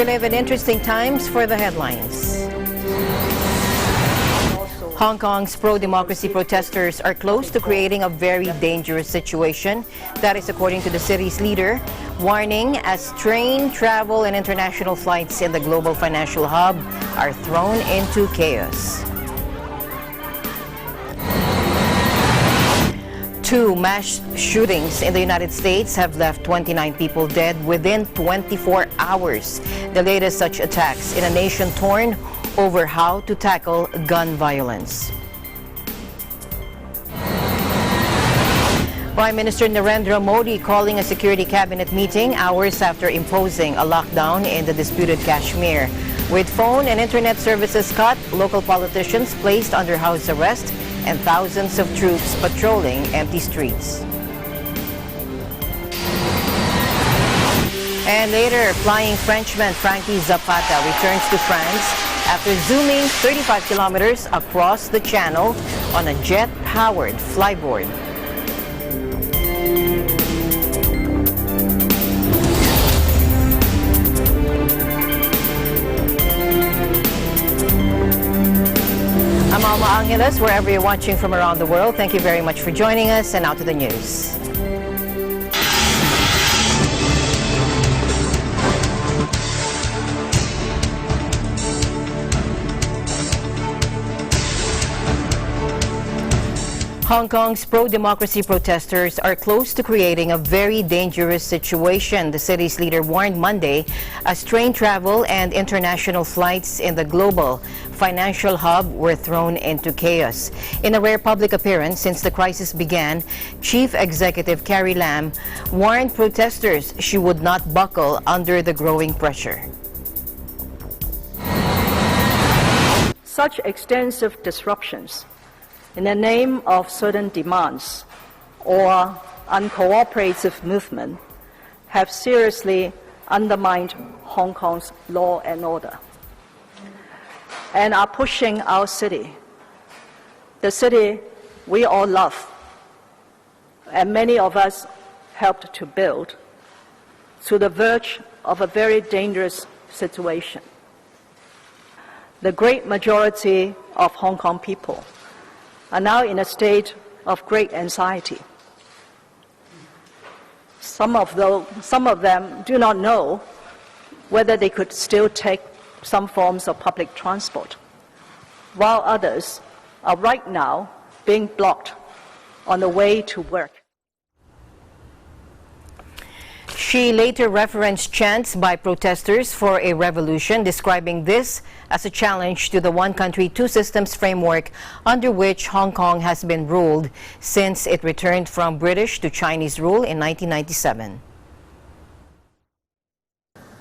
We live in interesting times for the headlines. Hong Kong's pro-democracy protesters are close to creating a very dangerous situation. That is according to the city's leader, warning as train travel and international flights in the global financial hub are thrown into chaos. Two mass shootings in the United States have left 29 people dead within 24 hours. The latest such attacks in a nation torn over how to tackle gun violence. Prime Minister Narendra Modi calling a security cabinet meeting hours after imposing a lockdown in the disputed Kashmir. With phone and internet services cut, local politicians placed under house arrest, and thousands of troops patrolling empty streets. And later, flying Frenchman Frankie Zapata returns to France after zooming 35 kilometers across the channel on a jet-powered flyboard. I'm Alma Angeles, wherever you're watching from around the world. Thank you very much for joining us, and now to the news. Hong Kong's pro-democracy protesters are close to creating a very dangerous situation. The city's leader warned Monday as train travel and international flights in the global financial hub were thrown into chaos. In a rare public appearance since the crisis began, Chief Executive Carrie Lam warned protesters she would not buckle under the growing pressure. Such extensive disruptions in the name of certain demands or uncooperative movement have seriously undermined Hong Kong's law and order and are pushing our city, the city we all love and many of us helped to build, to the verge of a very dangerous situation. The great majority of Hong Kong people are now in a state of great anxiety. Some of them do not know whether they could still take some forms of public transport, while others are right now being blocked on the way to work. She later referenced chants by protesters for a revolution, describing this as a challenge to the one country, two systems framework under which Hong Kong has been ruled since it returned from British to Chinese rule in 1997.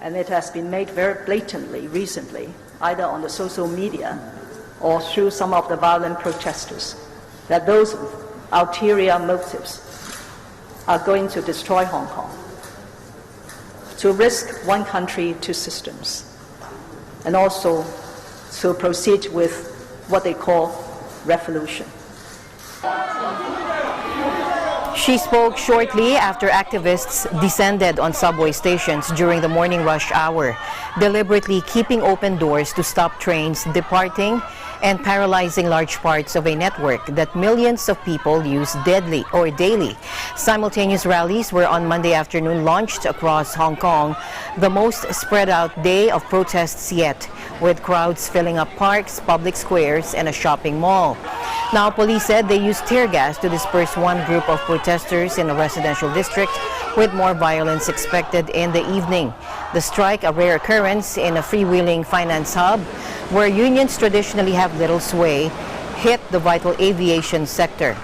And it has been made very blatantly recently, either on the social media or through some of the violent protesters, that those ulterior motives are going to destroy Hong Kong, to risk one country, two systems, and also to proceed with what they call revolution. She spoke shortly after activists descended on subway stations during the morning rush hour, deliberately keeping open doors to stop trains departing and paralyzing large parts of a network that millions of people use daily. Simultaneous rallies were on Monday afternoon launched across Hong Kong, the most spread out day of protests yet, with crowds filling up parks, public squares, and a shopping mall. Now, police said they used tear gas to disperse one group of protesters in a residential district, with more violence expected in the evening. The strike, a rare occurrence in a freewheeling finance hub, where unions traditionally have little sway, hit the vital aviation sector.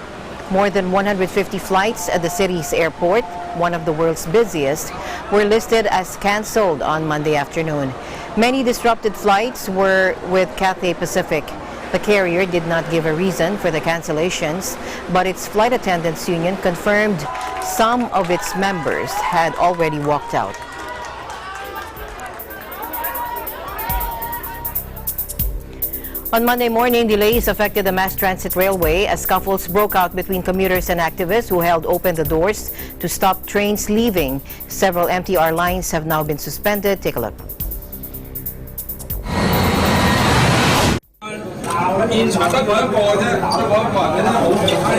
More than 150 flights at the city's airport, one of the world's busiest, were listed as cancelled on Monday afternoon. Many disrupted flights were with Cathay Pacific. The carrier did not give a reason for the cancellations, but its flight attendants union confirmed some of its members had already walked out. On Monday morning, delays affected the mass transit railway as scuffles broke out between commuters and activists who held open the doors to stop trains leaving. Several MTR lines have now been suspended. Take a look. 現場得我一個啫，得我一個人嘅啫，冇其他人。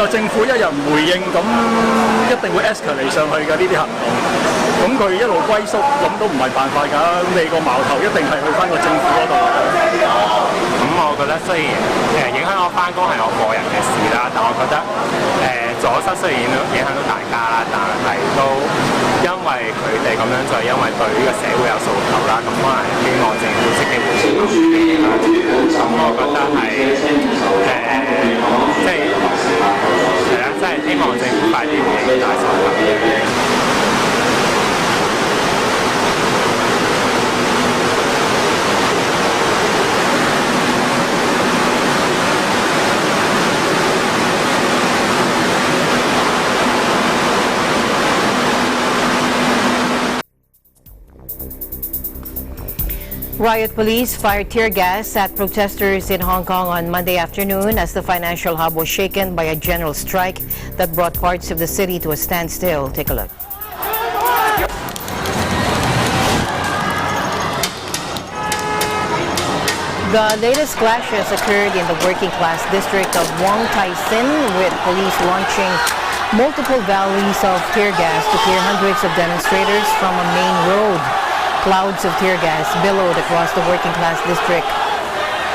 政府一日唔回應，咁一定會 escalate 上去嘅呢啲行動。咁佢一路龜縮，咁都唔係辦法㗎。咁你個矛頭一定係去翻個政府嗰度。咁我覺得雖然影響我翻工係我個人嘅事啦，但我覺得阻塞雖然影響到大家啦，但係都因為佢哋咁樣做，因為對呢個社會有訴求啦，咁可能希望政府積極回應啦。咁我覺得係即係係啦，即係希望政府快啲回應大訴求。Riot Police fired tear gas at protesters in Hong Kong on Monday afternoon as the financial hub was shaken by a general strike that brought parts of the city to a standstill. Take a look. The latest clashes occurred in the working class district of Wong Tai Sin, with police launching multiple volleys of tear gas to clear hundreds of demonstrators from a main road. Clouds of tear gas billowed across the working class district.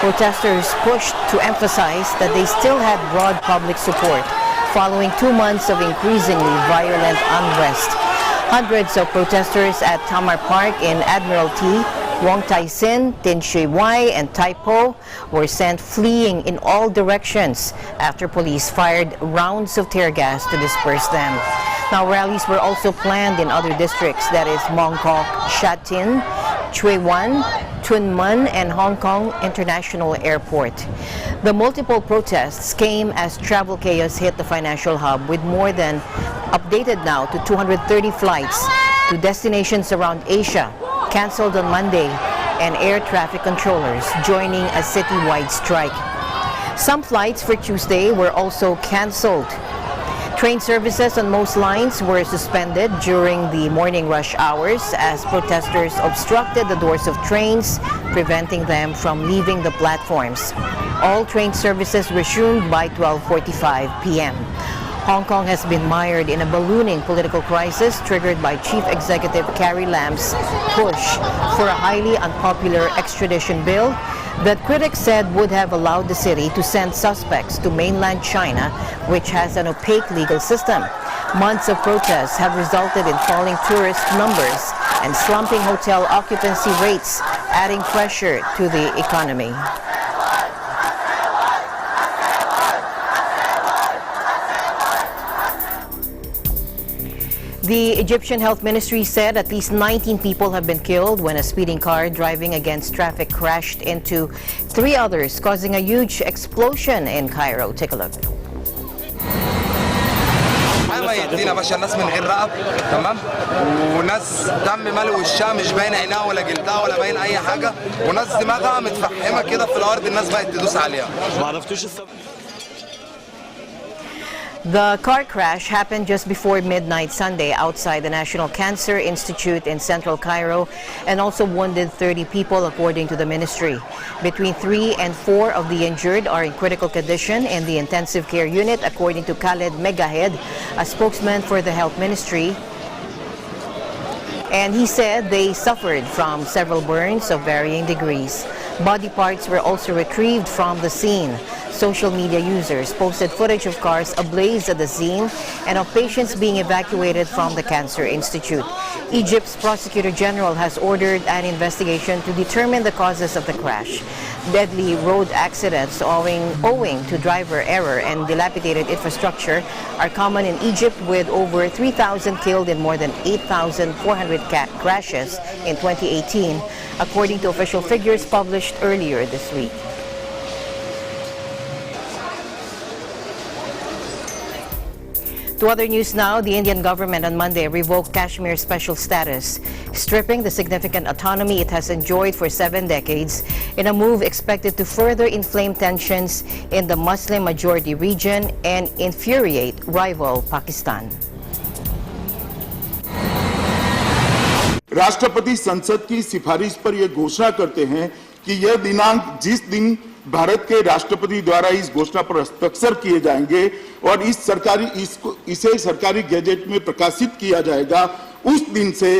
Protesters pushed to emphasize that they still had broad public support following 2 months of increasingly violent unrest. Hundreds of protesters at Tamar Park in Admiralty, Wong Tai Sin, Tin Shui Wai, and Tai Po were sent fleeing in all directions after police fired rounds of tear gas to disperse them. Now, rallies were also planned in other districts, that is Mong Kok, Sha Tin, Tsui Wan, Tuen Mun, and Hong Kong International Airport. The multiple protests came as travel chaos hit the financial hub, with more than updated now to 230 flights to destinations around Asia canceled on Monday, and air traffic controllers joining a citywide strike. Some flights for Tuesday were also canceled. Train services on most lines were suspended during the morning rush hours as protesters obstructed the doors of trains, preventing them from leaving the platforms. All train services resumed by 12:45 p.m. Hong Kong has been mired in a ballooning political crisis triggered by Chief Executive Carrie Lam's push for a highly unpopular extradition bill that critics said would have allowed the city to send suspects to mainland China, which has an opaque legal system. Months of protests have resulted in falling tourist numbers and slumping hotel occupancy rates, adding pressure to the economy. The Egyptian Health Ministry said at least 19 people have been killed when a speeding car driving against traffic crashed into 3 others, causing a huge explosion in Cairo. Take a look. يدينا باشا الناس من غير رقب تمام وناس دم مالي وشها مش باين عينها ولا جلدها ولا باين اي حاجه وناس دماغها متفحمه كده في الارض الناس بقت تدوس عليها ما عرفتوش السبب. The car crash happened just before midnight Sunday outside the National Cancer Institute in central Cairo and also wounded 30 people, according to the ministry. Between 3 and 4 of the injured are in critical condition in the intensive care unit, according to Khaled Megahed, a spokesman for the health ministry. And he said they suffered from several burns of varying degrees. Body parts were also retrieved from the scene. Social media users posted footage of cars ablaze at the scene and of patients being evacuated from the Cancer Institute. Egypt's Prosecutor General has ordered an investigation to determine the causes of the crash. Deadly road accidents owing to driver error and dilapidated infrastructure are common in Egypt, with over 3,000 killed and more than 8,400 crashes in 2018, according to official figures published earlier this week. To other news now, the Indian government on Monday revoked Kashmir's special status, stripping the significant autonomy it has enjoyed for 7 decades in a move expected to further inflame tensions in the Muslim-majority region and infuriate rival Pakistan. राष्ट्रपति संसद की सिफारिश पर यह घोषणा करते हैं कि यह दिनांक जिस दिन भारत के राष्ट्रपति द्वारा इस घोषणा पर हस्ताक्षर किए जाएंगे और इसे सरकारी गैजेट में प्रकाशित किया जाएगा, उस दिन से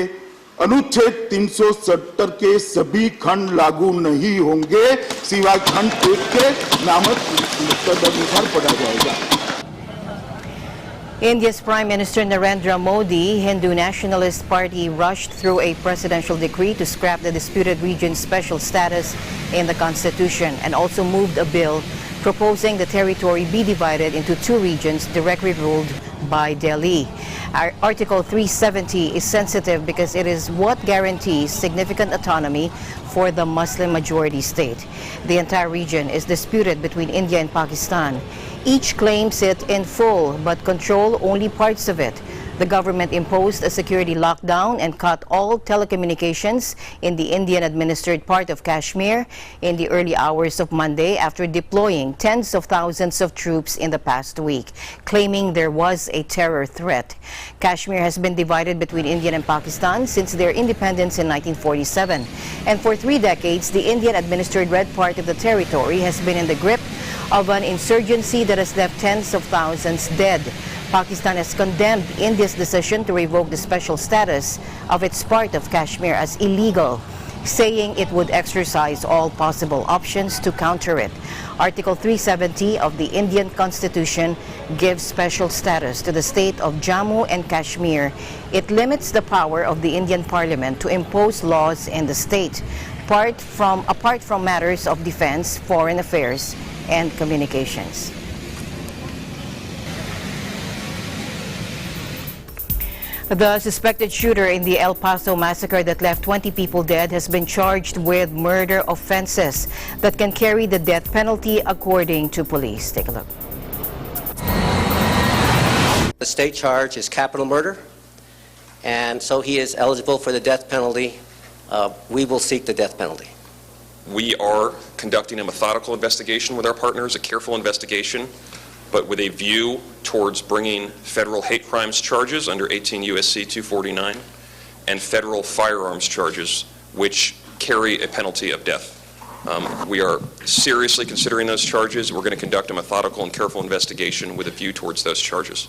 अनुच्छेद 370 के सभी खंड लागू नहीं होंगे, सिवाय खंड 1 के नामक तदनुसार पढ़ा जाएगा। India's Prime Minister Narendra Modi, Hindu Nationalist Party, rushed through a presidential decree to scrap the disputed region's special status in the constitution and also moved a bill proposing the territory be divided into 2 regions directly ruled by Delhi. Article 370 is sensitive because it is what guarantees significant autonomy for the Muslim-majority state. The entire region is disputed between India and Pakistan. Each claims it in full, but control only parts of it. The government imposed a security lockdown and cut all telecommunications in the Indian-administered part of Kashmir in the early hours of Monday after deploying tens of thousands of troops in the past week, claiming there was a terror threat. Kashmir has been divided between India and Pakistan since their independence in 1947. And for 3 decades, the Indian-administered red part of the territory has been in the grip of an insurgency that has left tens of thousands dead. Pakistan has condemned India's decision to revoke the special status of its part of Kashmir as illegal, saying it would exercise all possible options to counter it. Article 370 of the Indian Constitution gives special status to the state of Jammu and Kashmir. It limits the power of the Indian Parliament to impose laws in the state, apart from matters of defense, foreign affairs, and communications. The suspected shooter in the El Paso massacre that left 20 people dead has been charged with murder offenses that can carry the death penalty, according to police. Take a look. The state charge is capital murder, and so he is eligible for the death penalty. We will seek the death penalty. We are conducting a methodical investigation with our partners, a careful investigation, but with a view towards bringing federal hate crimes charges under 18 U.S.C. 249 and federal firearms charges, which carry a penalty of death. We are seriously considering those charges. We're going to conduct a methodical and careful investigation with a view towards those charges.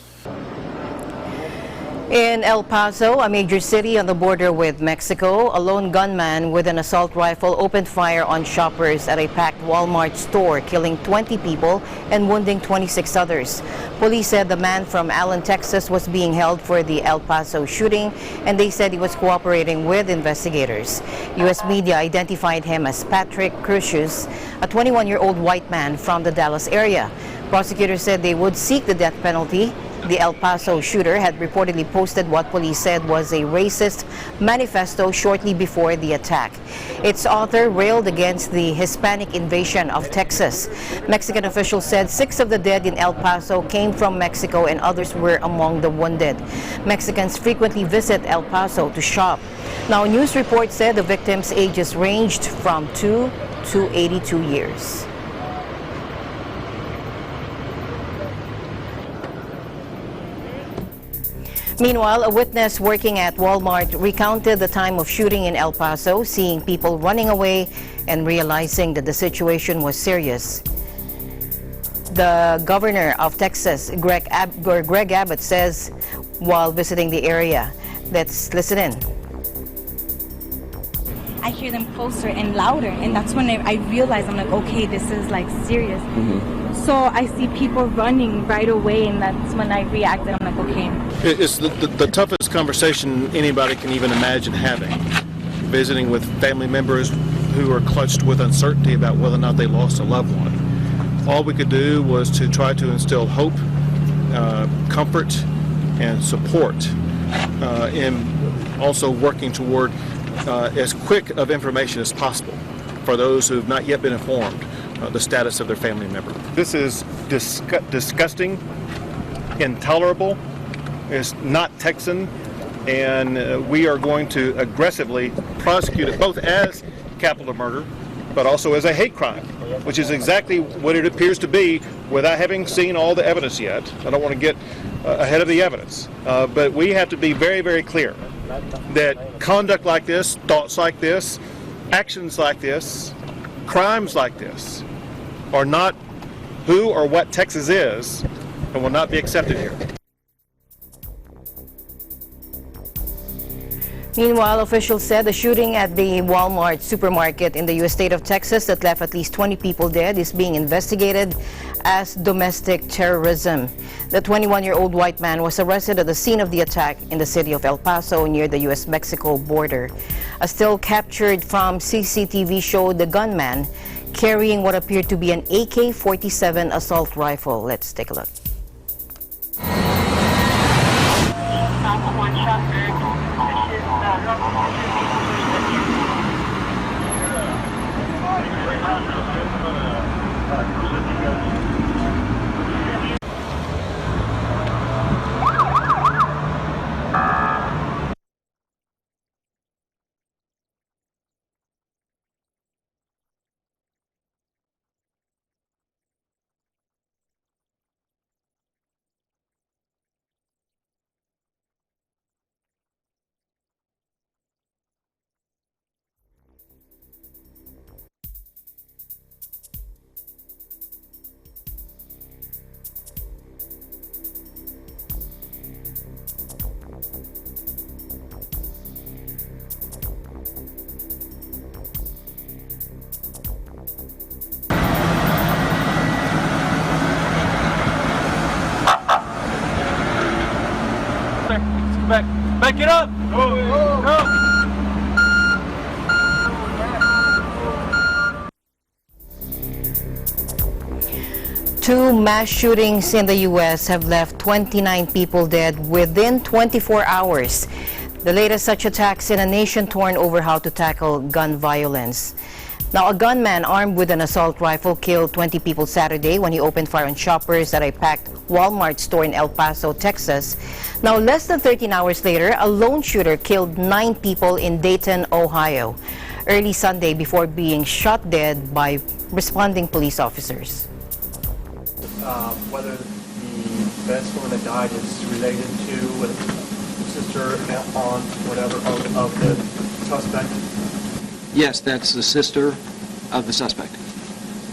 In El Paso, a major city on the border with Mexico, a lone gunman with an assault rifle opened fire on shoppers at a packed Walmart store, killing 20 people and wounding 26 others. Police said the man from Allen, Texas was being held for the El Paso shooting, and they said he was cooperating with investigators. U.S. media identified him as Patrick Crucius, a 21-year-old white man from the Dallas area. Prosecutors said they would seek the death penalty. The El Paso shooter had reportedly posted what police said was a racist manifesto shortly before the attack. Its author railed against the Hispanic invasion of Texas. Mexican officials said 6 of the dead in El Paso came from Mexico and others were among the wounded. Mexicans frequently visit El Paso to shop. Now, news reports said the victims' ages ranged from 2 to 82 years. Meanwhile, a witness working at Walmart recounted the time of shooting in El Paso, seeing people running away and realizing that the situation was serious. The governor of Texas, Greg Abbott, says while visiting the area. Let's listen in. I hear them closer and louder, and that's when I realize, I'm like, okay, this is like serious. So I see people running right away, and that's when I reacted. I'm like, okay. It's the toughest conversation anybody can even imagine having. Visiting with family members who are clutched with uncertainty about whether or not they lost a loved one. All we could do was to try to instill hope, comfort, and support, and also working toward as quick of information as possible for those who have not yet been informed the status of their family member. This is disgusting, intolerable, it's not Texan, and we are going to aggressively prosecute it both as capital murder but also as a hate crime, which is exactly what it appears to be without having seen all the evidence yet. I don't want to get ahead of the evidence, but we have to be very, very clear that conduct like this, thoughts like this, actions like this, crimes like this are not who or what Texas is and will not be accepted here. Meanwhile, officials said the shooting at the Walmart supermarket in the U.S. state of Texas that left at least 20 people dead is being investigated as domestic terrorism. The 21-year-old white man was arrested at the scene of the attack in the city of El Paso near the U.S.-Mexico border. A still captured from CCTV showed the gunman carrying what appeared to be an AK-47 assault rifle. Let's take a look. Back it up! Go! Two mass shootings in the U.S. have left 29 people dead within 24 hours. The latest such attacks in a nation torn over how to tackle gun violence. Now, a gunman armed with an assault rifle killed 20 people Saturday when he opened fire on shoppers at a packed Walmart store in El Paso, Texas. Now, less than 13 hours later, a lone shooter killed 9 people in Dayton, Ohio, early Sunday before being shot dead by responding police officers. Whether the best woman that died is related to sister, aunt, whatever, of the suspect? Yes, that's the sister of the suspect.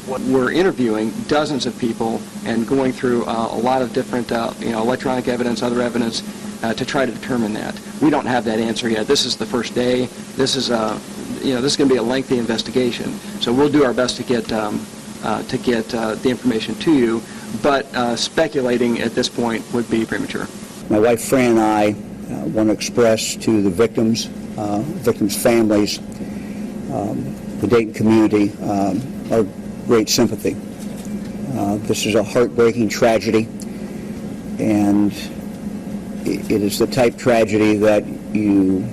We're interviewing dozens of people and going through a lot of different electronic evidence, other evidence, to try to determine that. We don't have that answer yet. This is the first day. This is this is going to be a lengthy investigation. So we'll do our best to get the information to you, but speculating at this point would be premature. My wife Fran and I want to express to the victims' families, the Dayton community, our great sympathy. This is a heartbreaking tragedy, and it is the type tragedy that you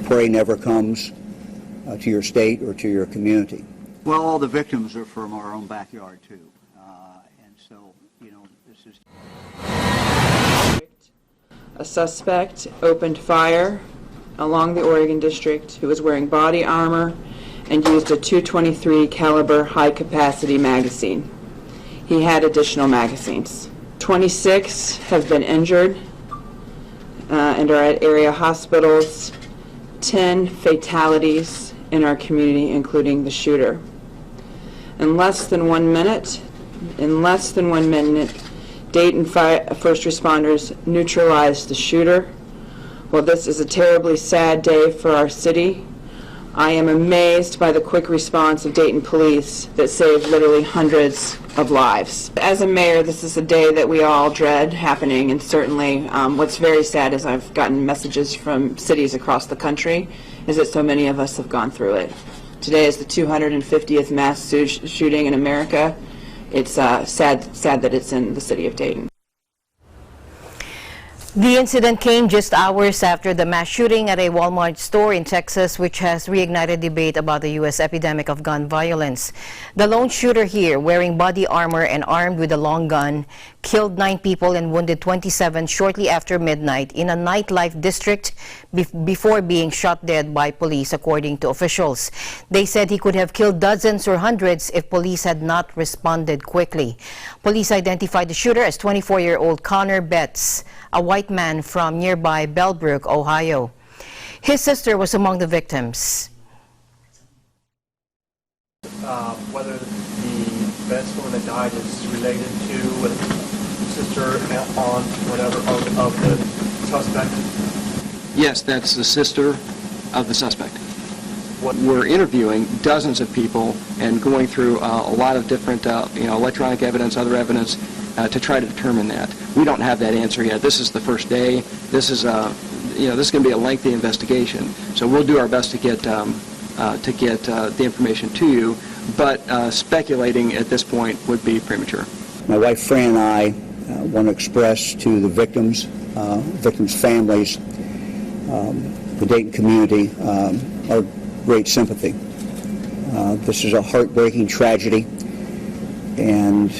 pray never comes to your state or to your community. Well, all the victims are from our own backyard, too. And so, this is... A suspect opened fire along the Oregon District who was wearing body armor and used a .223 caliber high-capacity magazine. He had additional magazines. 26 have been injured and are at area hospitals. 10 fatalities in our community, including the shooter. In less than 1 minute, Dayton first responders neutralized the shooter. Well, this is a terribly sad day for our city. I am amazed by the quick response of Dayton Police that saved literally hundreds of lives. As a mayor, this is a day that we all dread happening, and certainly what's very sad is I've gotten messages from cities across the country is that so many of us have gone through it. Today is the 250th mass shooting in America. It's sad that it's in the city of Dayton. The incident came just hours after the mass shooting at a Walmart store in Texas, which has reignited debate about the U.S. epidemic of gun violence. The lone shooter here, wearing body armor and armed with a long gun, killed 9 people and wounded 27 shortly after midnight in a nightlife district before being shot dead by police, according to officials. They said he could have killed dozens or hundreds if police had not responded quickly. Police identified the shooter as 24-year-old Connor Betts, a white man from nearby Bellbrook, Ohio. His sister was among the victims. Whether the Betts woman that died is related to sister, aunt, whatever, of the suspect? Yes, that's the sister of the suspect. We're interviewing dozens of people and going through a lot of different electronic evidence, other evidence, to try to determine that. We don't have that answer yet. This is the first day. This is this is going to be a lengthy investigation. So we'll do our best to get the information to you, but speculating at this point would be premature. My wife Fran and I want to express to the victims' families, the Dayton community, our great sympathy. This is a heartbreaking tragedy, and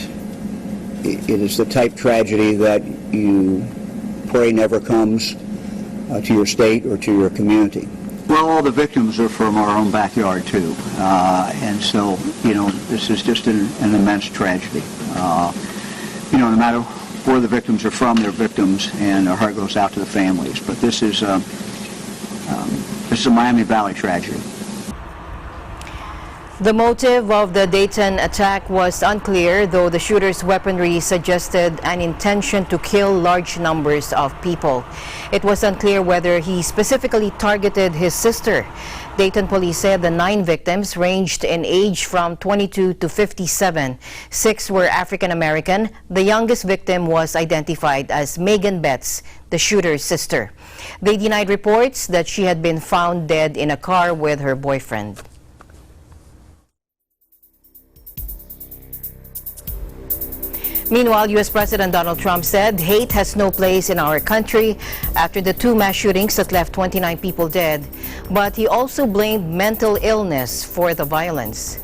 it is the type tragedy that you pray never comes to your state or to your community. Well, all the victims are from our own backyard, too. And so, this is just an immense tragedy. No matter where the victims are from, they're victims, and our heart goes out to the families. But this is a Miami Valley tragedy. The motive of the Dayton attack was unclear, though the shooter's weaponry suggested an intention to kill large numbers of people. It was unclear whether he specifically targeted his sister. Dayton police said the 9 victims ranged in age from 22 to 57. 6 were African American. The youngest victim was identified as Megan Betts, the shooter's sister. They denied reports that she had been found dead in a car with her boyfriend. Meanwhile, U.S. President Donald Trump said hate has no place in our country after the 2 mass shootings that left 29 people dead. But he also blamed mental illness for the violence.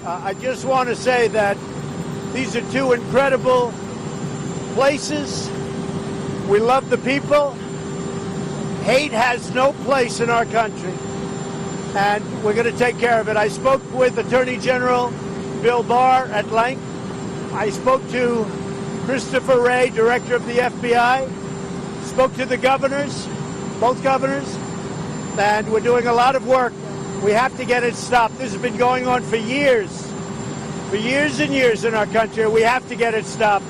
I just want to say that these are 2 incredible places. We love the people. Hate has no place in our country, and we're going to take care of it. I spoke with Attorney General Bill Barr at length. I spoke to Christopher Wray, Director of the FBI. Spoke to the governors, both governors, and we're doing a lot of work. We have to get it stopped. This has been going on for years and years in our country. We have to get it stopped,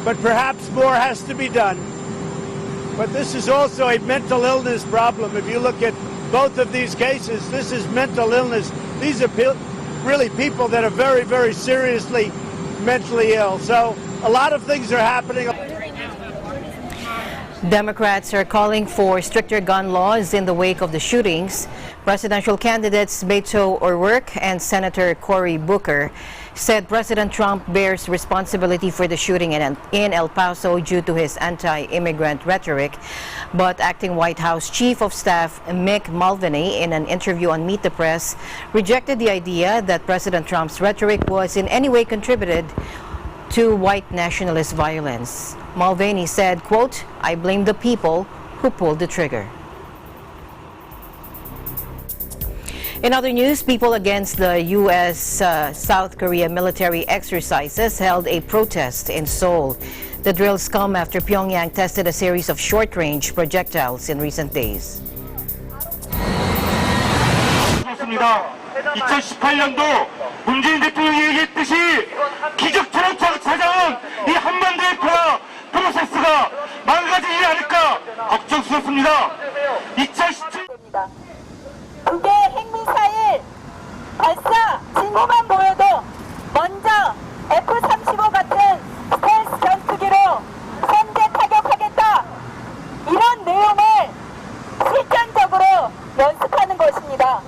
but perhaps more has to be done. But this is also a mental illness problem. If you look at both of these cases, this is mental illness. These are really people that are very, very seriously mentally ill. So a lot of things are happening. Democrats are calling for stricter gun laws in the wake of the shootings. Presidential candidates Beto O'Rourke and Senator Cory Booker said President Trump bears responsibility for the shooting in El Paso due to his anti-immigrant rhetoric. But acting White House Chief of Staff Mick Mulvaney, in an interview on Meet the Press, rejected the idea that President Trump's rhetoric was in any way contributed to white nationalist violence. Mulvaney said, quote, "I blame the people who pulled the trigger." In other news, people against the U.S.-South Korea military exercises held a protest in Seoul. The drills come after Pyongyang tested a series of short-range projectiles in recent days. 2018년도 문재인 대통령이 얘기했듯이 기적처럼 찾아온 이 한반도의 평화 프로세스가 망가지지 않을까 걱정스럽습니다. 2017 두 개의 핵미사일 발사 징후만 보여도 먼저 F-35 같은 스텔스 전투기로 선제 타격하겠다, 이런 내용을 실전적으로 연습하는 것입니다.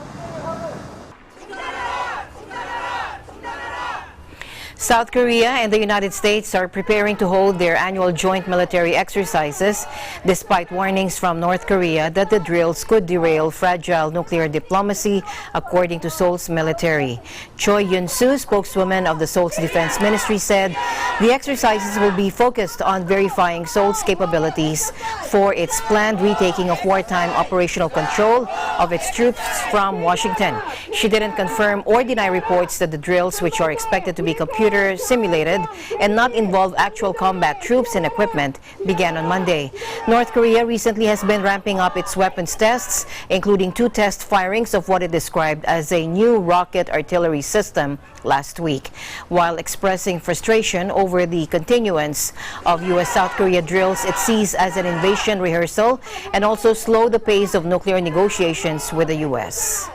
South Korea and the United States are preparing to hold their annual joint military exercises despite warnings from North Korea that the drills could derail fragile nuclear diplomacy, according to Seoul's military. Choi Yun-soo, spokeswoman of the Seoul's Defense Ministry, said the exercises will be focused on verifying Seoul's capabilities for its planned retaking of wartime operational control of its troops from Washington. She didn't confirm or deny reports that the drills, which are expected to be computer simulated and not involve actual combat troops and equipment, began on Monday. North Korea recently has been ramping up its weapons tests, including 2 test firings of what it described as a new rocket artillery system last week, while expressing frustration over the continuance of U.S.-South Korea drills it sees as an invasion rehearsal and also slow the pace of nuclear negotiations with the U.S.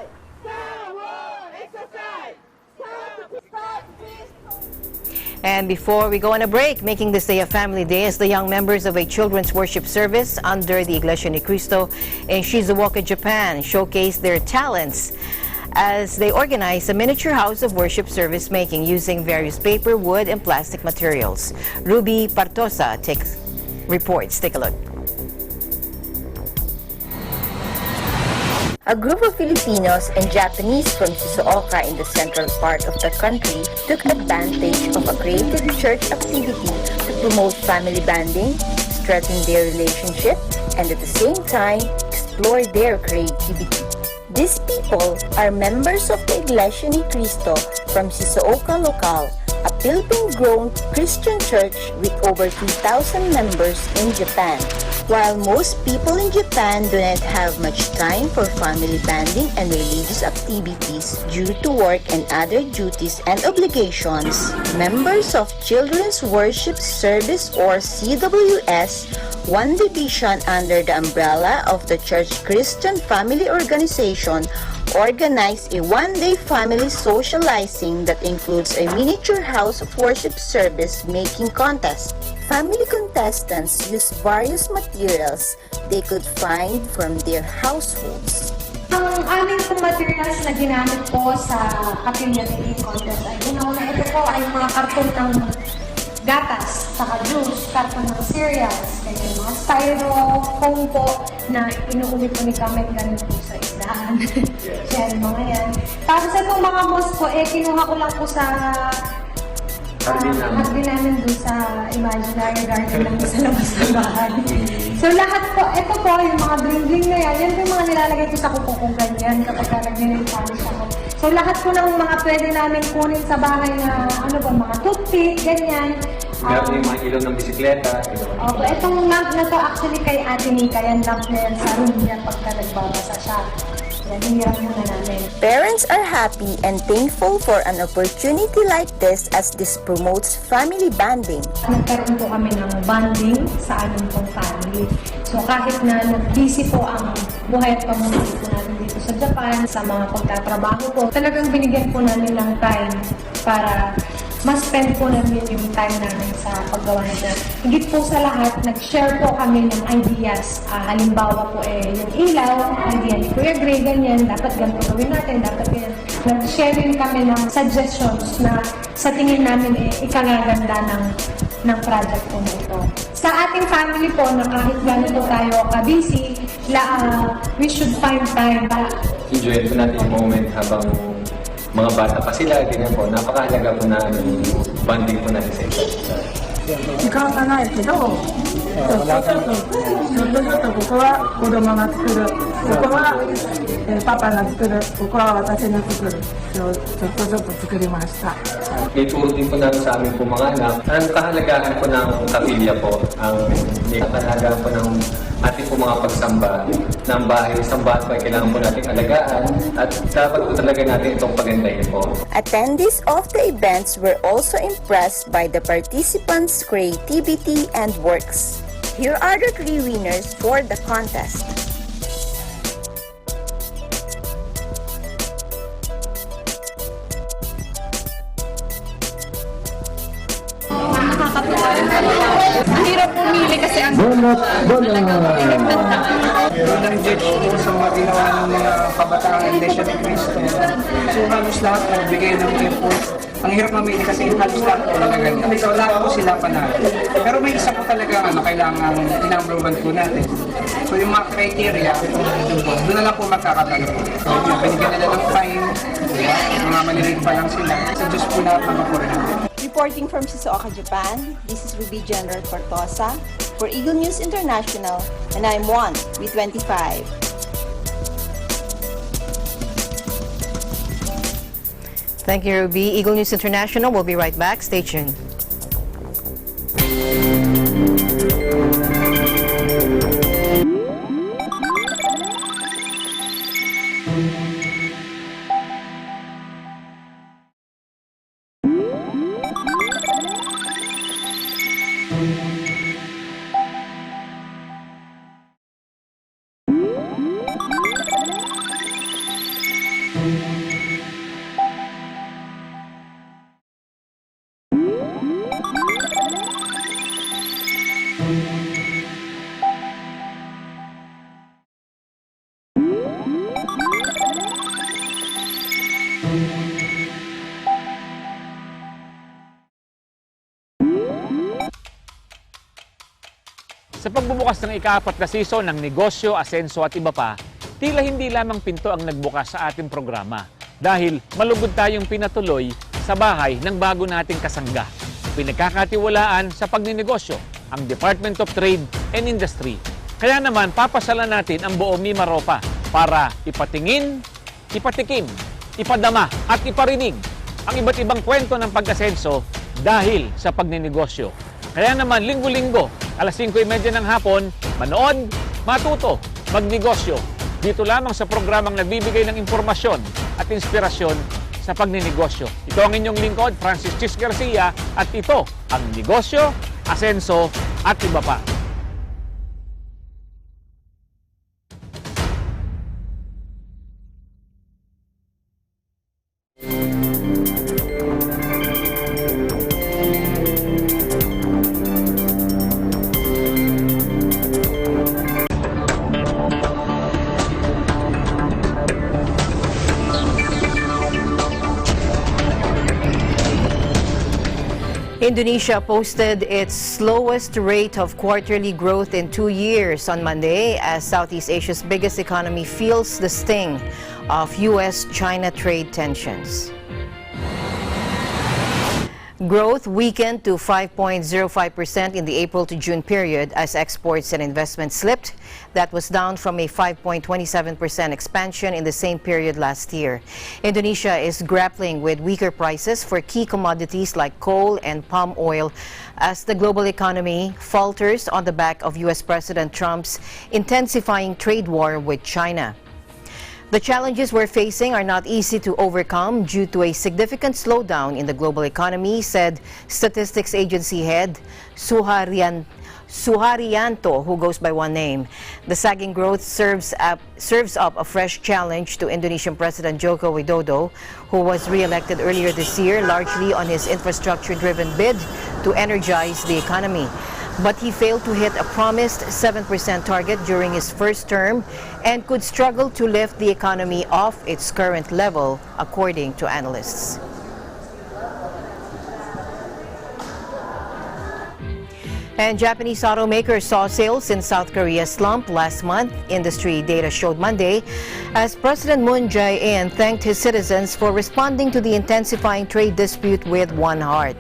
And before we go on a break, making this day a family day as the young members of a children's worship service under the Iglesia Ni Cristo in Shizuoka, Japan, showcase their talents as they organize a miniature house of worship service making using various paper, wood, and plastic materials. Ruby Partosa reports. Take a look. A group of Filipinos and Japanese from Shizuoka in the central part of the country took advantage of a creative church activity to promote family bonding, strengthen their relationship, and at the same time, explore their creativity. These people are members of the Iglesia Ni Cristo from Shizuoka Local, a Philippine-grown Christian church with over 2,000 members in Japan. While most people in Japan do not have much time for family bonding and religious activities due to work and other duties and obligations, members of Children's Worship Service or CWS, one division under the umbrella of the Church Christian Family Organization, organized a one-day family socializing that includes a miniature house of worship service making contest. Family contestants use various materials they could find from their households. Ang aming pong materials na ginamit po sa kapilya making contest ay ito po ay mga karton ng gatas, saka juice, karton ng cereals, kaya mga styrofoam po na inuuwi po ni Kamet galing po sa isdahan. Yan, mga yan. Tapos itong mga boss po, kinuha ko lang po sa hardin namin doon sa imaginary garden lang sa labas ng bahay. So lahat po, ito po, yung mga bling-bling na yan po yung mga nilalagay ko sa kuko kong ganyan kapag nag-polish ako. So lahat po ng mga pwede namin kunin sa bahay na mga toothpick, ganyan. Meron yung mga ilaw ng bisikleta. Okay, itong lamp na to actually kay Ate Nika, yan lamp na yan sa room niya pagka nagbabasa siya. Parents are happy and thankful for an opportunity like this as this promotes family bonding. Nagkaroon po kami ng bonding sa aming pong family. So kahit na busy po ang buhay at pamumuhay po natin dito sa Japan, sa mga pagtatrabaho po, talagang binigyan po namin ng time para mas spend po namin yung time namin sa paggawa nito. Higit po sa lahat, nag-share po kami ng ideas. Halimbawa po yung ilaw, idea ni Kuya Gray, ganyan, dapat ganito gawin natin, dapat yan. Nag-share din kami ng suggestions na sa tingin namin ikagaganda ng project po nito. Sa ating family po, na kahit ganito tayo ka-busy, we should find time. Enjoy po natin yung moment habang mga bata pa sila, ganyan po. Napakahalaga po na bonding po natin sa isa't isa. 時間がないけど、ちょっとここは子供が作る、ここはパパが作る、ここは私が作る。ちょっと作りました。 May turo din po namin sa amin po mga anak. Ang kahalagahan po ng kapilya po, ang kahalagahan po ng ating po mga pagsamba ng bahay. Sambahan po ay kailangan po natin alagaan at dapat po talaga natin itong pagandahin po. Attendees of the events were also impressed by the participants' creativity and works. Here are the 3 winners for the contest. Hirap pumili kasi ang Unang judge po sa mga ginawa ng mga kabataang Iglesia ni Cristo. So halos lahat po bigay ng effort. Ang hirap mamili kasi halos lahat po talaga ganyan. So lahat po sila panalo. Pero may isa po talaga kailangan i-number 1 po natin. So yung mga criteria, doon na lang po magkakatalo po. So binigyan nila ng fine, mga malilig pa lang sila. So Diyos po lahat mga po rin. Reporting from Shizuoka, Japan, this is Ruby General Cortosa for Eagle News International, and I'm 1 with 25. Thank you, Ruby. Eagle News International will be right back. Stay tuned. Sa pagbubukas ng ika-4 na season ng negosyo, asenso at iba pa, tila hindi lamang pinto ang nagbukas sa ating programa dahil malugod tayong pinatuloy sa bahay ng bago nating kasangga. Pinagkakatiwalaan sa pagninegosyo ang Department of Trade and Industry. Kaya naman papasalan natin ang buong Mimaropa para ipatingin, ipatikim, ipadama at iparinig ang iba't ibang kwento ng pag-asenso dahil sa pagninegosyo. Kaya naman linggo-linggo, alas 5:30 ng hapon, manood, matuto, magnegosyo. Dito lamang sa programang nagbibigay ng impormasyon at inspirasyon sa pagninegosyo. Ito ang inyong lingkod, Francis Chis Garcia, at ito ang negosyo, asenso at iba pa. Indonesia posted its slowest rate of quarterly growth in 2 years on Monday as Southeast Asia's biggest economy feels the sting of U.S.-China trade tensions. Growth weakened to 5.05% in the April to June period as exports and investment slipped. That was down from a 5.27% expansion in the same period last year. Indonesia is grappling with weaker prices for key commodities like coal and palm oil as the global economy falters on the back of U.S. President Trump's intensifying trade war with China. The challenges we're facing are not easy to overcome due to a significant slowdown in the global economy, said Statistics Agency head Suharyanto, who goes by one name. The sagging growth serves up a fresh challenge to Indonesian President Joko Widodo, who was re-elected earlier this year largely on his infrastructure-driven bid to energize the economy. But he failed to hit a promised 7% target during his first term and could struggle to lift the economy off its current level, according to analysts. And Japanese automakers saw sales in South Korea slump last month, industry data showed Monday, as President Moon Jae-in thanked his citizens for responding to the intensifying trade dispute with one heart.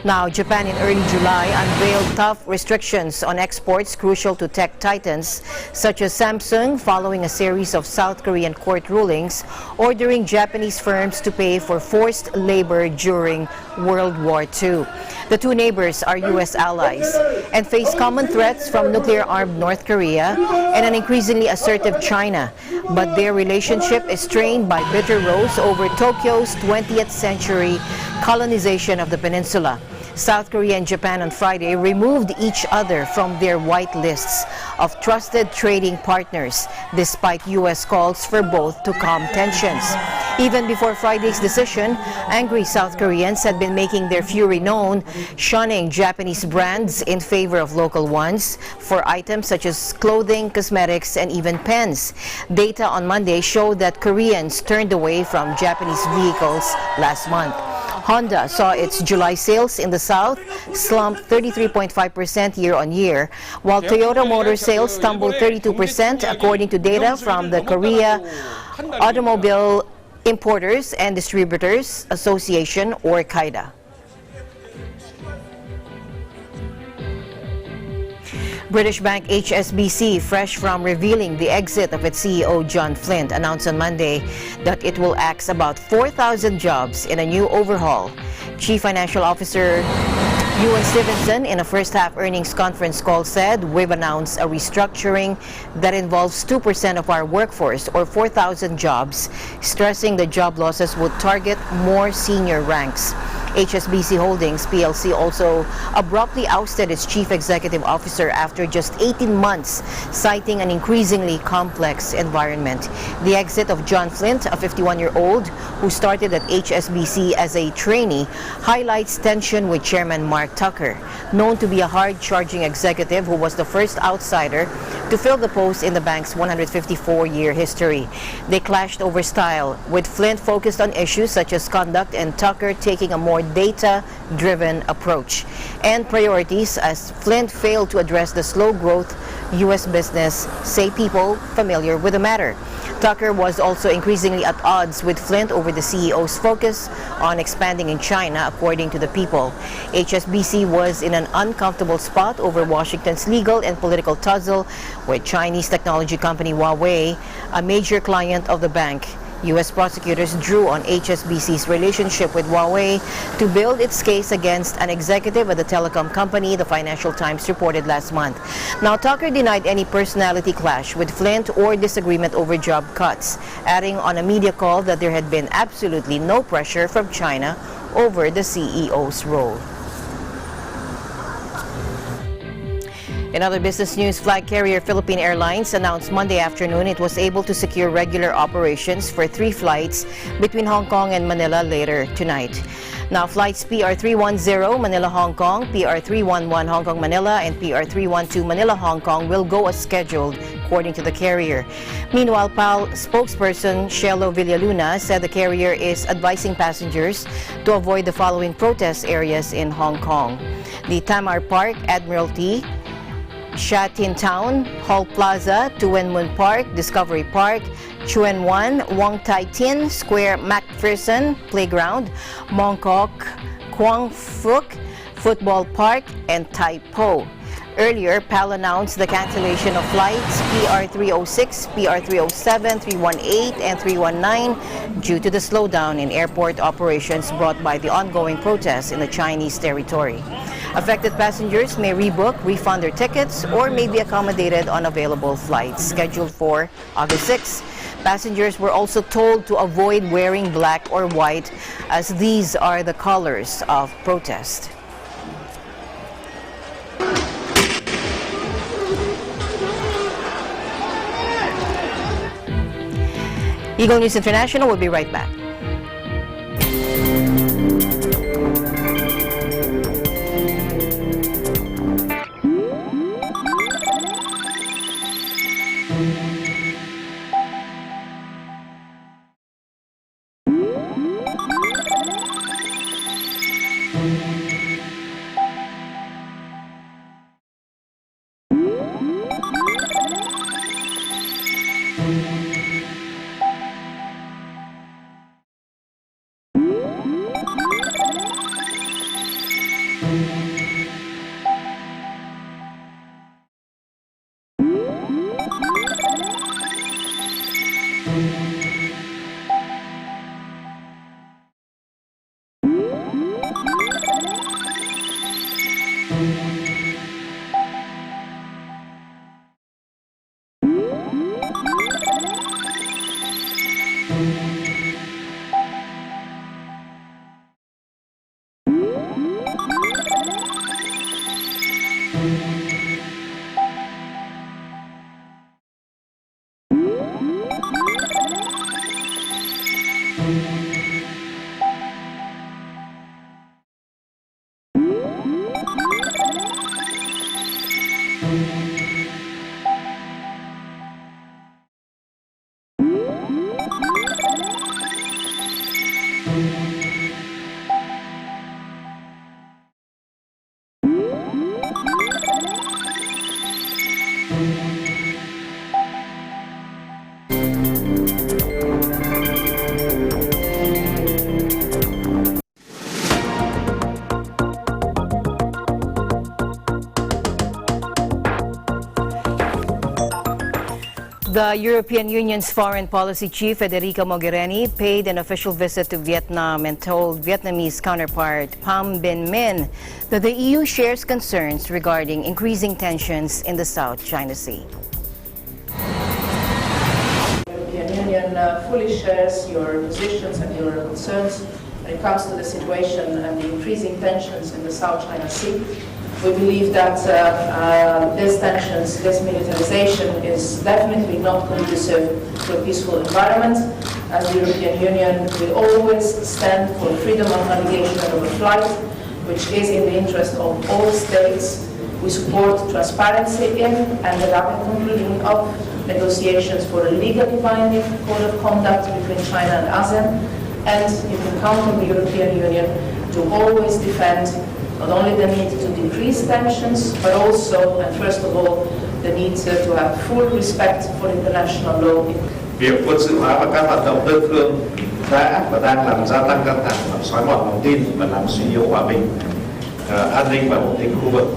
Now, Japan in early July unveiled tough restrictions on exports crucial to tech titans such as Samsung, following a series of South Korean court rulings ordering Japanese firms to pay for forced labor during World War II. The two neighbors are U.S. allies and face common threats from nuclear-armed North Korea and an increasingly assertive China. But their relationship is strained by bitter rows over Tokyo's 20th century colonization of the peninsula. South Korea and Japan on Friday removed each other from their white lists of trusted trading partners, despite U.S. calls for both to calm tensions. Even before Friday's decision, angry South Koreans had been making their fury known, shunning Japanese brands in favor of local ones for items such as clothing, cosmetics, and even pens. Data on Monday showed that Koreans turned away from Japanese vehicles last month. Honda saw its July sales in the South slump 33.5% year-on-year, while Toyota Motor sales tumbled 32% according to data from the Korea Automobile Importers and Distributors Association, or KAIDA. British bank HSBC, fresh from revealing the exit of its CEO John Flint, announced on Monday that it will axe about 4,000 jobs in a new overhaul. Chief Financial Officer Ewan Stevenson, in a first-half earnings conference call, said, "We've announced a restructuring that involves 2% of our workforce, or 4,000 jobs," stressing the job losses would target more senior ranks. HSBC Holdings PLC also abruptly ousted its chief executive officer after just 18 months, citing an increasingly complex environment. The exit of John Flint, a 51-year-old who started at HSBC as a trainee, highlights tension with Chairman Mark Tucker, known to be a hard-charging executive who was the first outsider to fill the post in the bank's 154-year history. They clashed over style, with Flint focused on issues such as conduct and Tucker taking a more data-driven approach and priorities, as Flint failed to address the slow growth U.S. business, say people familiar with the matter. Tucker was also increasingly at odds with Flint over the CEO's focus on expanding in China, according to the People. HSBC was in an uncomfortable spot over Washington's legal and political tussle with Chinese technology company Huawei, a major client of the bank. U.S. prosecutors drew on HSBC's relationship with Huawei to build its case against an executive at the telecom company, the Financial Times reported last month. Now, Tucker denied any personality clash with Flint or disagreement over job cuts, adding on a media call that there had been absolutely no pressure from China over the CEO's role. In other business news, flag carrier Philippine Airlines announced Monday afternoon it was able to secure regular operations for 3 flights between Hong Kong and Manila later tonight. Now, flights PR310 Manila-Hong Kong, PR311 Hong Kong-Manila, and PR312 Manila-Hong Kong will go as scheduled, according to the carrier. Meanwhile, PAL spokesperson Shelo Villaluna said the carrier is advising passengers to avoid the following protest areas in Hong Kong: the Tamar Park, Admiralty, Sha Tin Town, Hall Plaza, Tuen Mun Park, Discovery Park, Chuen Wan, Wong Tai Tin Square, MacPherson Playground, Mongkok, Quang Phuc Football Park, and Tai Po. Earlier, PAL announced the cancellation of flights PR306, PR307, 318, and 319 due to the slowdown in airport operations brought by the ongoing protests in the Chinese territory. Affected passengers may rebook, refund their tickets, or may be accommodated on available flights scheduled for August 6. Passengers were also told to avoid wearing black or white, as these are the colors of protest. Eagle News International will be right back. The European Union's Foreign Policy Chief, Federica Mogherini, paid an official visit to Vietnam and told Vietnamese counterpart Pham Binh Minh that the EU shares concerns regarding increasing tensions in the South China Sea. The European Union fully shares your positions and your concerns when it comes to the situation and the increasing tensions in the South China Sea. We believe that these tensions, this militarization is definitely not conducive to a peaceful environment. As the European Union, we always stand for freedom of navigation and overflight, which is in the interest of all states. We support transparency in and the rapid conclusion of negotiations for a legally binding code of conduct between China and ASEAN. And you can count on the European Union to always defend not only the need to decrease tensions, but also, and first of all, the need to have full respect for international law. Việc quân sự hóa và các hoạt động đơn phương đã và đang làm gia tăng căng thẳng, làm xói mòn lòng tin và làm suy yếu hòa bình, an ninh và ổn định khu vực.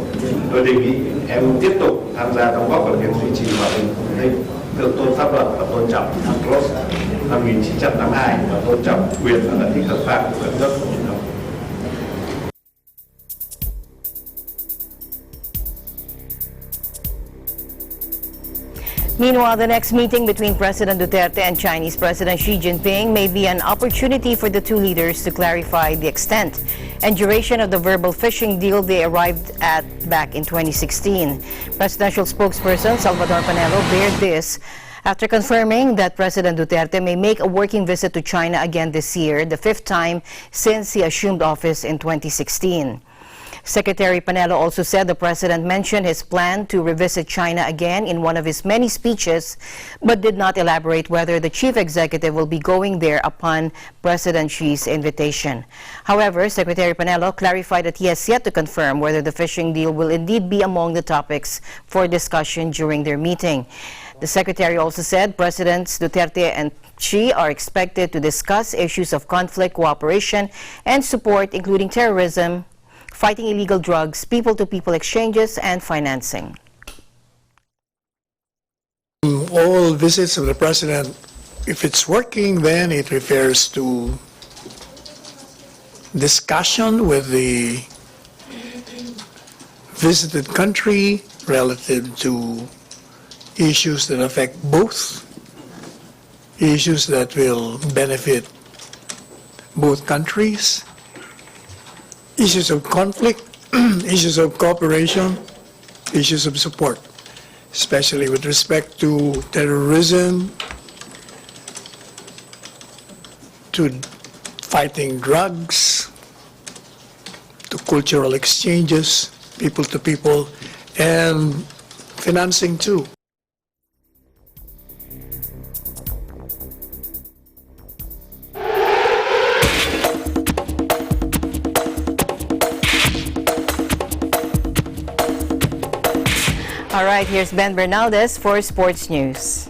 Tôi đề nghị EU tiếp tục tham gia đóng góp vào việc duy trì hòa bình, ổn định, thượng tôn pháp luật và tôn trọng UNCLOS năm 1952 và tôn trọng quyền và lợi ích hợp pháp của các nước. Meanwhile, the next meeting between President Duterte and Chinese President Xi Jinping may be an opportunity for the two leaders to clarify the extent and duration of the verbal fishing deal they arrived at back in 2016. Presidential spokesperson Salvador Panelo bared this after confirming that President Duterte may make a working visit to China again this year, the fifth time since he assumed office in 2016. Secretary Panelo also said the president mentioned his plan to revisit China again in one of his many speeches, but did not elaborate whether the chief executive will be going there upon President Xi's invitation. However, Secretary Panelo clarified that he has yet to confirm whether the fishing deal will indeed be among the topics for discussion during their meeting. The secretary also said Presidents Duterte and Xi are expected to discuss issues of conflict, cooperation, and support, including terrorism, fighting illegal drugs, people-to-people exchanges, and financing. All visits of the president, if it's working, then it refers to discussion with the visited country relative to issues that affect both, issues that will benefit both countries, issues of conflict, issues of cooperation, issues of support, especially with respect to terrorism, to fighting drugs, to cultural exchanges, people to people, and financing too. All right, here's Ben Bernaldez for Sports News.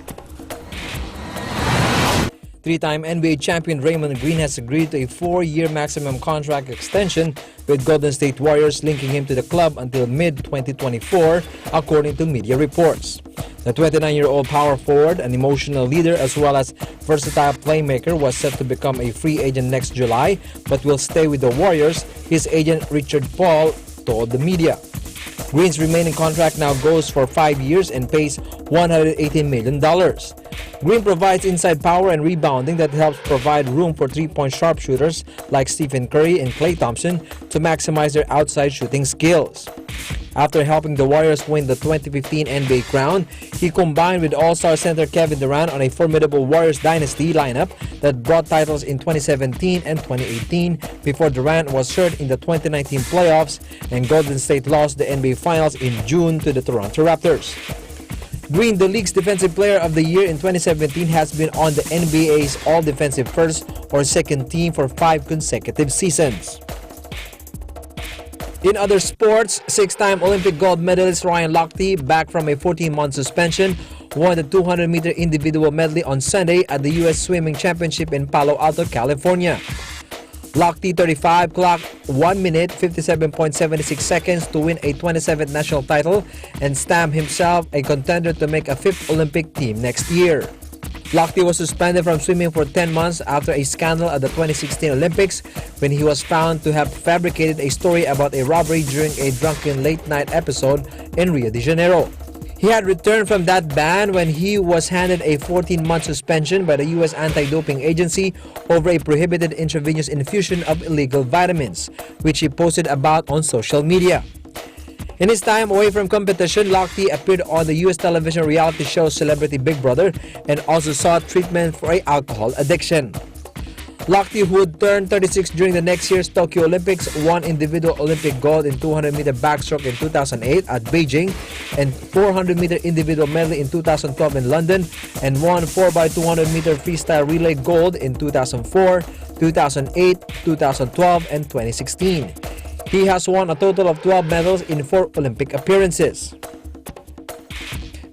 Three-time NBA champion Raymond Green has agreed to a 4-year maximum contract extension with Golden State Warriors, linking him to the club until mid-2024, according to media reports. The 29-year-old power forward, an emotional leader as well as versatile playmaker, was set to become a free agent next July, but will stay with the Warriors, his agent Richard Paul told the media. Green's remaining contract now goes for 5 years and pays $118 million. Green provides inside power and rebounding that helps provide room for three-point sharpshooters like Stephen Curry and Klay Thompson to maximize their outside shooting skills. After helping the Warriors win the 2015 NBA crown, he combined with All-Star center Kevin Durant on a formidable Warriors dynasty lineup that brought titles in 2017 and 2018 before Durant was hurt in the 2019 playoffs and Golden State lost the NBA Finals in June to the Toronto Raptors. Green, the league's Defensive Player of the Year in 2017, has been on the NBA's All-Defensive First or Second team for 5 consecutive seasons. In other sports, 6-time Olympic gold medalist Ryan Lochte, back from a 14-month suspension, won the 200-meter individual medley on Sunday at the U.S. Swimming Championship in Palo Alto, California. Lochte, 35, clocked 1 minute 57.76 seconds to win a 27th national title and stamp himself a contender to make a 5th Olympic team next year. Lochte was suspended from swimming for 10 months after a scandal at the 2016 Olympics when he was found to have fabricated a story about a robbery during a drunken late-night episode in Rio de Janeiro. He had returned from that ban when he was handed a 14-month suspension by the U.S. Anti-Doping Agency over a prohibited intravenous infusion of illegal vitamins, which he posted about on social media. In his time away from competition, Lochte appeared on the U.S. television reality show Celebrity Big Brother and also sought treatment for an alcohol addiction. Lochte, who would turn 36 during the next year's Tokyo Olympics, won individual Olympic gold in 200-meter backstroke in 2008 at Beijing and 400-meter individual medley in 2012 in London, and won 4x200-meter freestyle relay gold in 2004, 2008, 2012, and 2016. He has won a total of 12 medals in 4 Olympic appearances.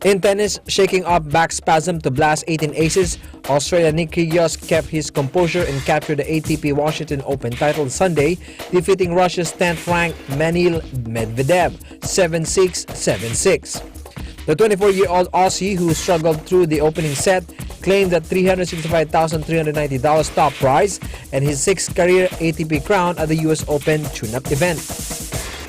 In tennis, shaking off back spasm to blast 18 aces, Australian Nick Kyrgios kept his composure and captured the ATP Washington Open title Sunday, defeating Russia's 10th-ranked Daniil Medvedev 7-6, 7-6. The 24-year-old Aussie, who struggled through the opening set, claimed that $365,390 top prize and his 6th career ATP crown at the US Open tune-up event.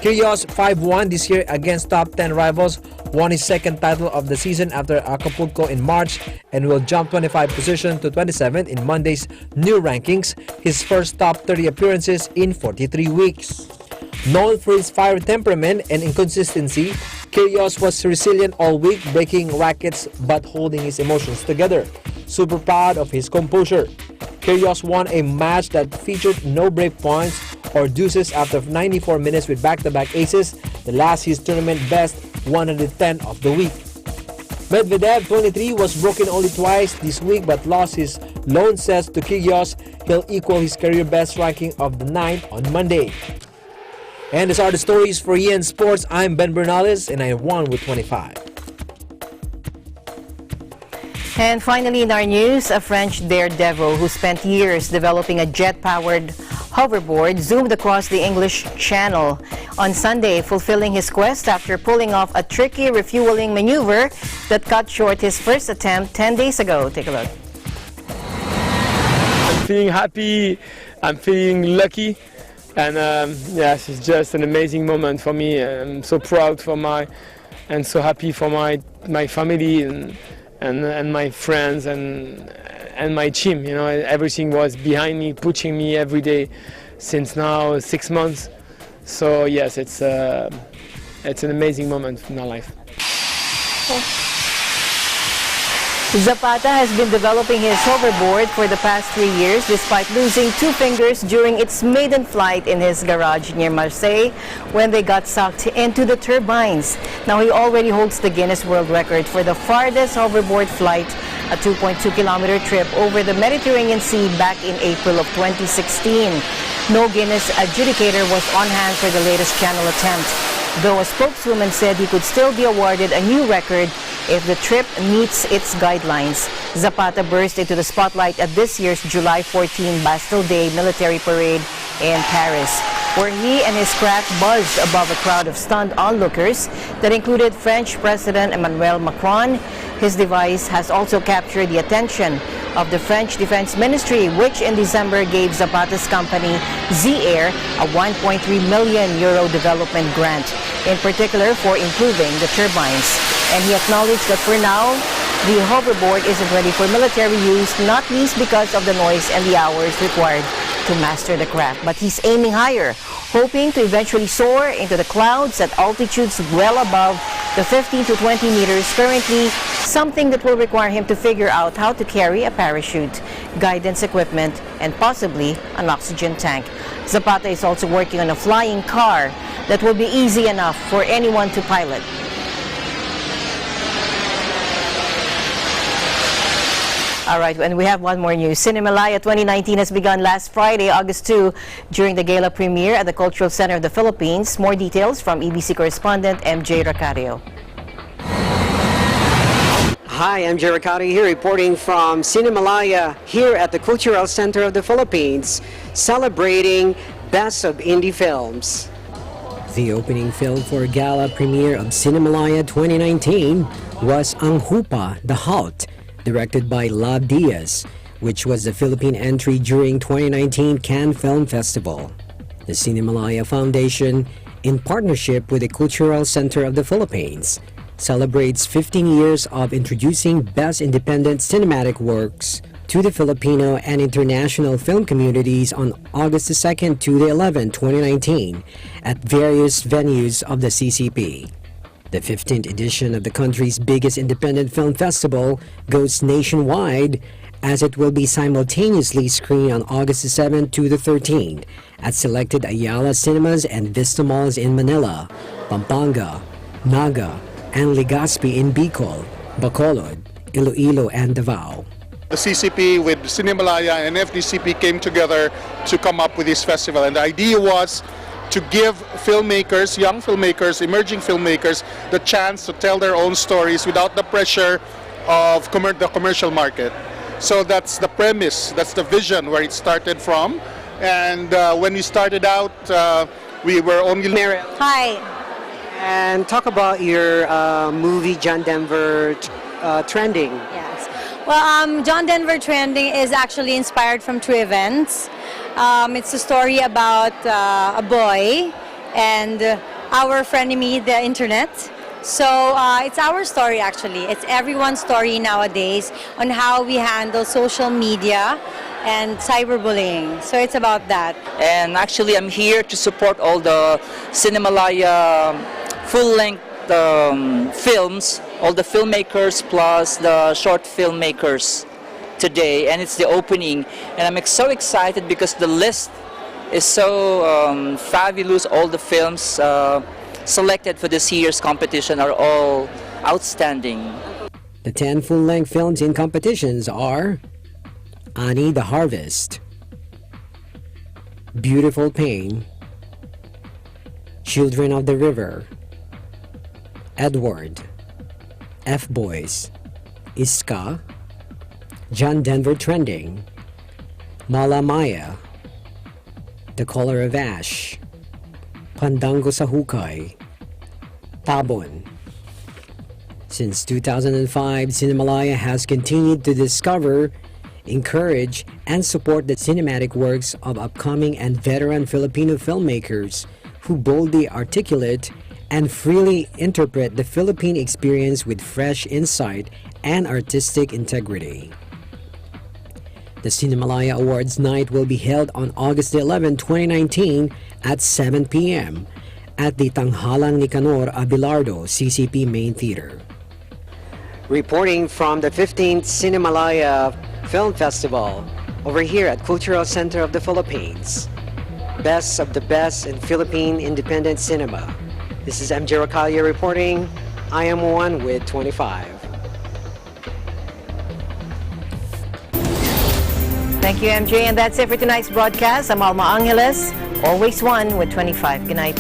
Kyrgios, 5-1 this year against top 10 rivals, won his 2nd title of the season after Acapulco in March and will jump 25 positions to 27th in Monday's new rankings, his first top 30 appearances in 43 weeks. Known for his fiery temperament and inconsistency, Kyrgios was resilient all week, breaking rackets but holding his emotions together. Super proud of his composure. Kyrgios won a match that featured no break points or deuces after 94 minutes with back-to-back aces, the last his tournament best 110 of the week. Medvedev, 23, was broken only twice this week but lost his lone sets to Kyrgios. He'll equal his career best ranking of the 9th on Monday. And these are the stories for EN Sports. I'm Ben Bernales and I won with 25. And finally in our news, a French daredevil who spent years developing a jet-powered hoverboard zoomed across the English Channel on Sunday, fulfilling his quest after pulling off a tricky refueling maneuver that cut short his first attempt 10 days ago. Take a look. I'm feeling happy, I'm feeling lucky, and yes, it's just an amazing moment for me. I'm so proud for and so happy for my family and my friends and my team. You know, everything was behind me, pushing me every day since now 6 months. So yes, it's an amazing moment in our life. Zapata has been developing his hoverboard for the past 3 years despite losing 2 fingers during its maiden flight in his garage near Marseille when they got sucked into the turbines. Now he already holds the Guinness World Record for the farthest hoverboard flight, a 2.2-kilometer trip over the Mediterranean Sea back in April of 2016. No Guinness adjudicator was on hand for the latest channel attempt, though a spokeswoman said he could still be awarded a new record if the trip meets its guidelines. Zapata burst into the spotlight at this year's July 14 Bastille Day military parade in Paris, where he and his craft buzzed above a crowd of stunned onlookers that included French President Emmanuel Macron. His device has also captured the attention of the French Defense Ministry, which in December gave Zapata's company Z-Air a €1.3 million development grant, in particular for improving the turbines. And he acknowledged that for now, the hoverboard isn't ready for military use, not least because of the noise and the hours required to master the craft. But he's aiming higher, hoping to eventually soar into the clouds at altitudes well above the 15 to 20 meters currently, something that will require him to figure out how to carry a parachute, guidance equipment, and possibly an oxygen tank. Zapata is also working on a flying car that will be easy enough for anyone to pilot. All right, and we have one more news. Cinemalaya 2019 has begun last Friday, August 2, during the gala premiere at the Cultural Center of the Philippines. More details from EBC correspondent MJ Racario. Hi, I'm MJ Racario here reporting from Cinemalaya here at the Cultural Center of the Philippines, celebrating Best of Indie Films. The opening film for gala premiere of Cinemalaya 2019 was Ang Hupa, The Halt, directed by Lab Diaz, which was the Philippine entry during 2019 Cannes Film Festival. The Cinemalaya Foundation, in partnership with the Cultural Center of the Philippines, celebrates 15 years of introducing best independent cinematic works to the Filipino and international film communities on August 2nd to the 11th, 2019, at various venues of the CCP. The 15th edition of the country's biggest independent film festival goes nationwide, as it will be simultaneously screened on August 7th to the 13th at selected Ayala cinemas and Vista malls in Manila, Pampanga, Naga, and Legazpi in Bicol, Bacolod, Iloilo, and Davao. The CCP with Cinemalaya and FDCP came together to come up with this festival, and the idea was to give filmmakers, young filmmakers, emerging filmmakers, the chance to tell their own stories without the pressure of the commercial market. So that's the premise, that's the vision where it started from. And when we started out, we were only... Hi. And talk about your movie, John Denver Trending. Yes. Well, John Denver Trending is actually inspired from true events. It's a story about a boy and our frenemy, the internet. So it's our story actually. It's everyone's story nowadays on how we handle social media and cyberbullying. So it's about that. And actually I'm here to support all the Cinemalaya full-length films, all the filmmakers plus the short filmmakers today, and it's the opening, and I'm so excited because the list is so fabulous. All the films selected for this year's competition are all outstanding. The 10 full-length films in competitions are Ani the Harvest, Beautiful Pain, Children of the River, Edward, F-Boys, Iska, John Denver Trending, Mala Maya, The Color of Ash, Pandango sa Hukay, Tabon. Since 2005, Cinemalaya has continued to discover, encourage, and support the cinematic works of upcoming and veteran Filipino filmmakers who boldly articulate and freely interpret the Philippine experience with fresh insight and artistic integrity. The Cinemalaya Awards night will be held on August 11, 2019 at 7 p.m. at the Tanghalang Nicanor Abelardo CCP Main Theater. Reporting from the 15th Cinemalaya Film Festival over here at Cultural Center of the Philippines. Best of the best in Philippine independent cinema. This is MJ Racario reporting. I am one with 25. Thank you, MJ. And that's it for tonight's broadcast. I'm Alma Angeles, always one with 25. Good night.